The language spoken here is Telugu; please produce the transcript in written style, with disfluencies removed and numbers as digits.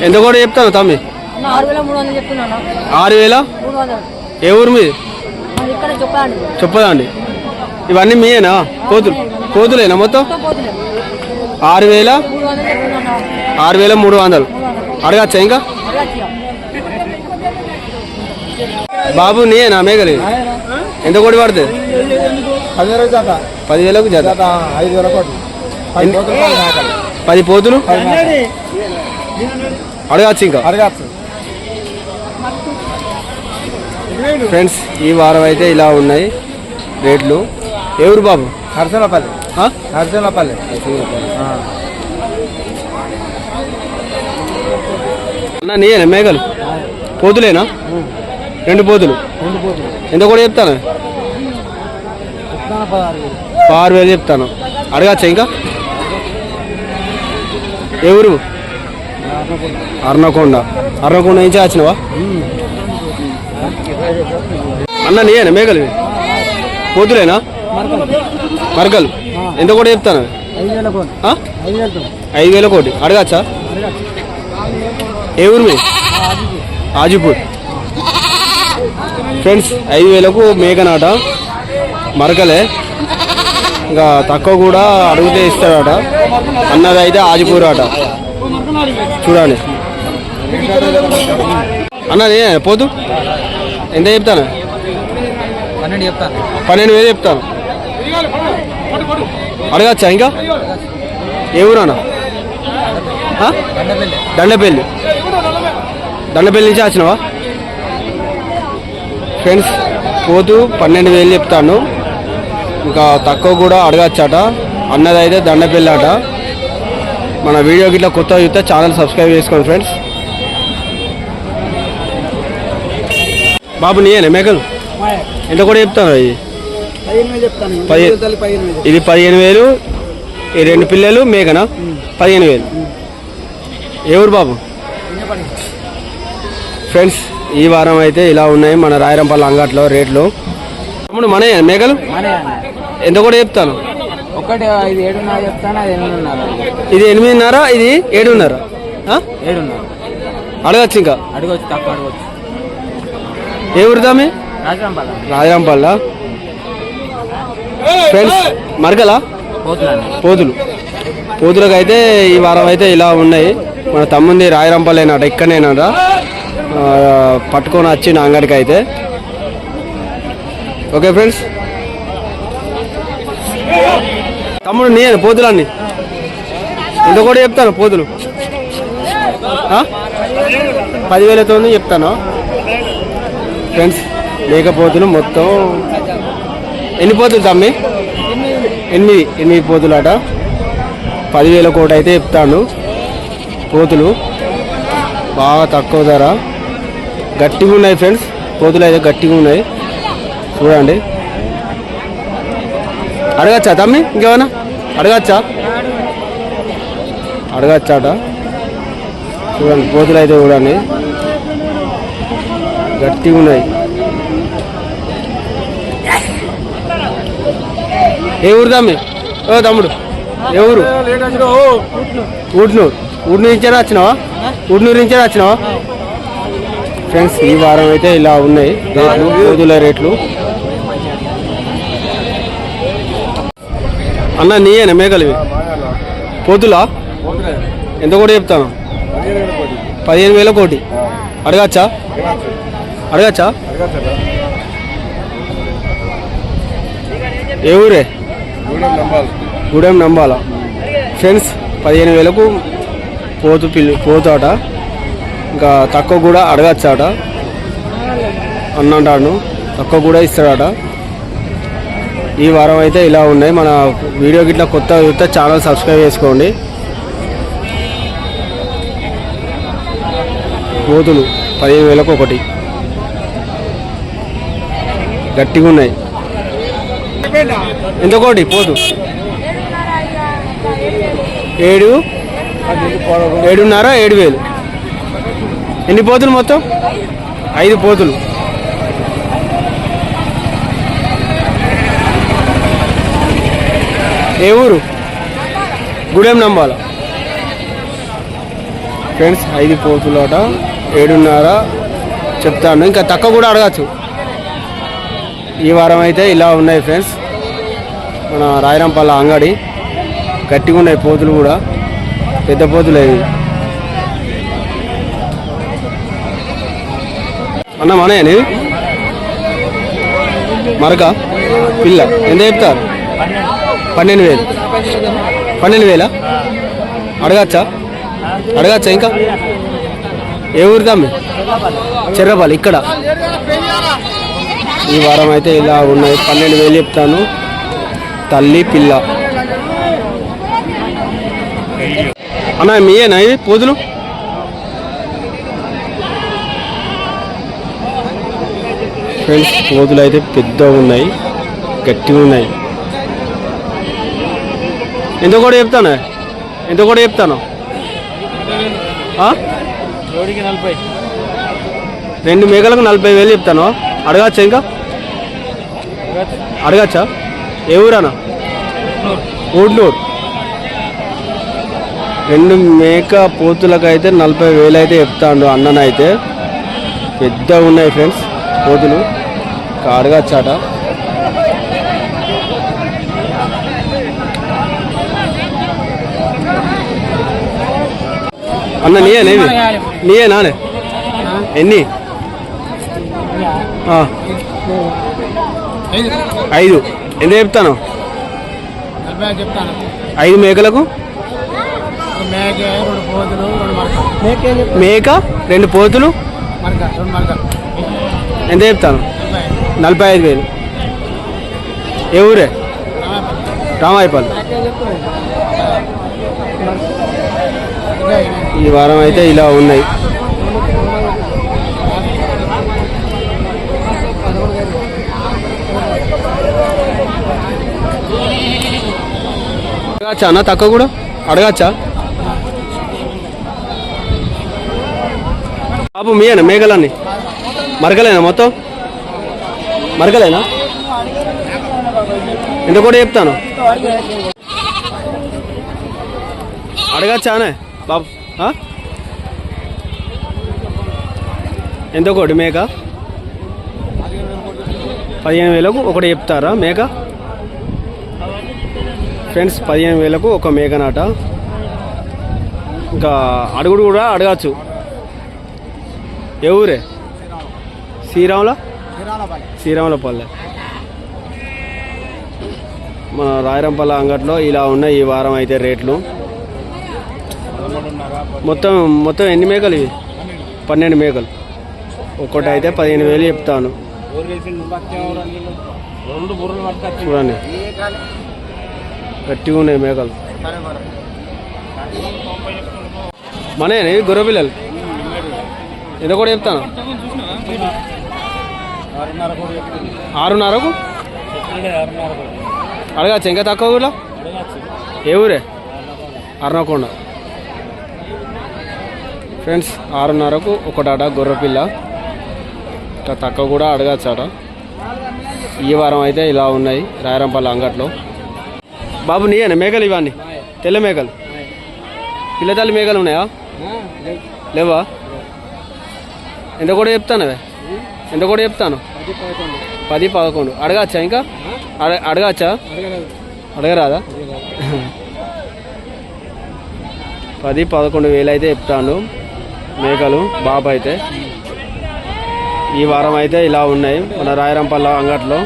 ఎంత కూడా చెప్తాను తమ్మి? 6,300 చెప్తున్నాను. 6,300. ఏ ఊరు మీది? చెప్పదండి. ఇవన్నీ మీయేనా? కోతులేనా మొత్తం? 6,300. అడగచ్చా ఇంకా? బాబు నీయేనా మేకలి? ఎంత కోటి పడుతుంది? 10,000కు జత. 10 పోతులు అడగచ్చు ఇంకా? ఫ్రెండ్స్ ఈ వారం అయితే ఇలా ఉన్నాయి రేట్లు. ఎవరు బాబు? నరసింహపల్లి. అన్న నీయేనా మేకలు? పోతులేనా? 2 పోతులు. ఎంత కూడా చెప్తాను? 6,000 చెప్తాను. అడగచ్చా ఇంకా? ఎవరు? అర్నకొండ నుంచి వచ్చినవా అన్న? నీయేనా మేకలు? పోతులేనా? మరకలు. ఎంత కూడా చెప్తాను? 5,000 కోటి. అడగచ్చా? ఏ ఊరు మీ? ఆజిపూర్. ఫ్రెండ్స్ 5,000కు మేకనాట, మరకలే. ఇంకా తక్కువ కూడా అడిగితే ఇస్తాడట. అన్నది అయితే ఆజిపూర్ అట. చూడండి అన్నది పోతు ఎంత చెప్తాను? 12,000 చెప్తాను. అడగచ్చా ఇంకా? ఏ ఊరు అన్న? దండపల్లి నుంచి వచ్చినవా? ఫ్రెండ్స్ పోతు 12,000 చెప్తాను. ఇంకా తక్కువ కూడా అడగచ్చట. అన్నది అయితే దండపల్లి అట. మన వీడియోకి ఇట్లా కొత్త చూస్తే ఛానల్ సబ్స్క్రైబ్ చేసుకోండి ఫ్రెండ్స్. బాబు నీయేనా మేకలు? ఎంత కూడా చెప్తాను? ఇది 15,000. ఈ 2 పిల్లలు మేకనా? 15,000. ఎవరు బాబు? ఫ్రెండ్స్ ఈ వారం అయితే ఇలా ఉన్నాయి మన రాయరంపల్లి అంగట్లో రేట్లు. తమ్ముడు మన మేకలు ఎంత కూడా చెప్తాను? ఒకటి 7,500 చెప్తాను. ఇది 8,500. ఇది 7,500. అడగచ్చు ఇంకా? అడగచ్చు, తక్కువ అడగచ్చు. ఏ ఊరుదామి? రాజరాంపల్ల. ఫ్రెండ్స్ మరకలా పోతులకు అయితే ఈ వారం అయితే ఇలా ఉన్నాయి. మన తమ్ముంది రాయరంపల్లేనట, ఇక్కడనేనట. పట్టుకొని వచ్చిన అంగడికి అయితే. Okay friends. తమ్ముడు నేను పోతులన్నీ ఇంత కూడా చెప్తాను. పోతులు 10,000తో చెప్తాను. ఫ్రెండ్స్ లేకపోతులు మొత్తం ఎన్ని పోతులు తమ్మి? 8 పోతులు అట. 10,000 కోటి అయితే చెప్తాను. పోతులు బాగా తక్కువ ధర, గట్టిగా ఉన్నాయి ఫ్రెండ్స్. పోతులు అయితే గట్టిగా ఉన్నాయి చూడండి. అడగచ్చా తమ్మి? ఇంకేమన్నా అడగచ్చా? అడగచ్చాట. చూడండి పోతులు అయితే చూడండి గట్టిగా ఉన్నాయి. ఏ ఊరు తమ్మి? ఓ తమ్ముడు ఏ ఊరు? ఊట్నూరు నుంచే వచ్చినావా? ఊట్నూరు నుంచే వచ్చినావా? ఫ్రెండ్స్ ఈ వారం అయితే ఇలా ఉన్నాయి రేట్లు, పోతుల రేట్లు. అన్న నీయేనా మేకలు? పోతులా ఎంత కూడా చెప్తాను? 15,000 కోటి. అడగచ్చా? ఏ ఊరే? గూడెం నంబాల. ఫ్రెండ్స్ 15,000కు పోతాట. ఇంకా తక్కువ కూడా అడగచ్చాట అన్నాడు. తక్కువ కూడా ఇస్తాడట. ఈ వారం అయితే ఇలా ఉన్నాయి. మన వీడియోకి ఇట్లా కొత్త చూస్తే ఛానల్ సబ్స్క్రైబ్ చేసుకోండి. పోతులు 15,000కు ఒకటి గట్టిగా ఉన్నాయి. ఎంత కోటి పోతు? 7,500. 7,000. ఎన్ని పోతులు మొత్తం? 5 పోతులు. ఏ ఊరు? గూడెం నంబాల. ఫ్రెండ్స్ 5 పోతులట 7.5 చెప్తాను. ఇంకా తక్కువ కూడా అడగచ్చు. ఈ వారం అయితే ఇలా ఉన్నాయి ఫ్రెండ్స్. మన రాయరంపల్ల అంగడి గట్టిగా ఉన్నాయి పోతులు కూడా, పెద్ద పోతులు అవి. అన్న మనయని మరక పిల్ల ఎంత చెప్తారు? 12,000. 12,000 అడగచ్చా? ఇంకా ఏ ఊరు తమ్మి? చెర్రపల్లి. ఇక్కడ ఈ వారం అయితే ఇలా ఉన్నాయి. 12,000 చెప్తాను. తల్లి పిల్ల. అన్న మీయేనా ఇది పోతులు? ఫ్రెండ్స్ పోతులు అయితే పెద్దగా ఉన్నాయి, గట్టిగా ఉన్నాయి. ఎంత కూడా చెప్తాను? 2 మేకలకు 40,000 చెప్తాను. అడగచ్చా? ఇంకా అడగచ్చా? ఏ ఊరన్నా? ఊడ్లూరు. 2 మేక పోతులకు అయితే 40,000 అయితే చెప్తాడు అన్ననైతే. పెద్దగా ఉన్నాయి ఫ్రెండ్స్ పోతులు. అడగచ్చాట. అన్న నీయేనా? ఎన్ని? 5. ఎంత చెప్తాను? 5 మేకలకు మేక 2 పోతులు ఎంత చెప్తాను? 45,000. ఏ ఊరే? రామాయపల్లి. ఈ వారం అయితే ఇలా ఉన్నాయి. అడగచ్చా అన్న? తక్కువ కూడా అడగచ్చా? బాబు మీయేనా మేకలన్నీ? మరకలేనా మొత్తం? మరకలేనా? ఎంత కూడా చెప్తాను? అడగచ్చానే బాబు? ఎంత ఒకటి మేక? 15,000కు ఒకటి చెప్తారా మేక? ఫ్రెండ్స్ 15,000కు ఒక మేకనాట. ఇంకా అడుగుడు కూడా అడగచ్చు. ఏ ఊరే? శ్రీరాములపల్లె. మన రాయరంపల్ల అంగట్లో ఇలా ఉన్నాయి ఈ వారం అయితే రేట్లు. మొత్తం ఎన్ని మేకలు ఇవి? 12 మేకలు. ఒక్కటి అయితే 15,000 చెప్తాను. చూడండి గట్టిగా ఉన్నాయి మేకలు. మనేని గొర్రె పిల్లలు ఎంత కూడా చెప్తాను? 6.5కు అడగచ్చు? ఇంకా తక్కువ కూడా? ఏ ఊరే? అర్నకొండ. ఫ్రెండ్స్ 6.5కు ఒకటాట గొర్రెపిల్ల. ఇంకా తక్కువ కూడా అడగచ్చాట. ఈ వారం అయితే ఇలా ఉన్నాయి రాయరంపల్లి అంగట్లో. బాబు నీయేనా మేకలు ఇవన్నీ? తెల్ల మేకలు, పిల్లతల్లి మేకలు ఉన్నాయా? లేవా? ఎంత కూడా చెప్తాను? 10, 11. అడగచ్చా? ఇంకా అడగచ్చా? అడగరాదా? 10, 11,000 అయితే చెప్తాను మేకలు బాబు అయితే. ఈ వారం అయితే ఇలా ఉన్నాయి మన రాయరంపల్ల అంగట్లో.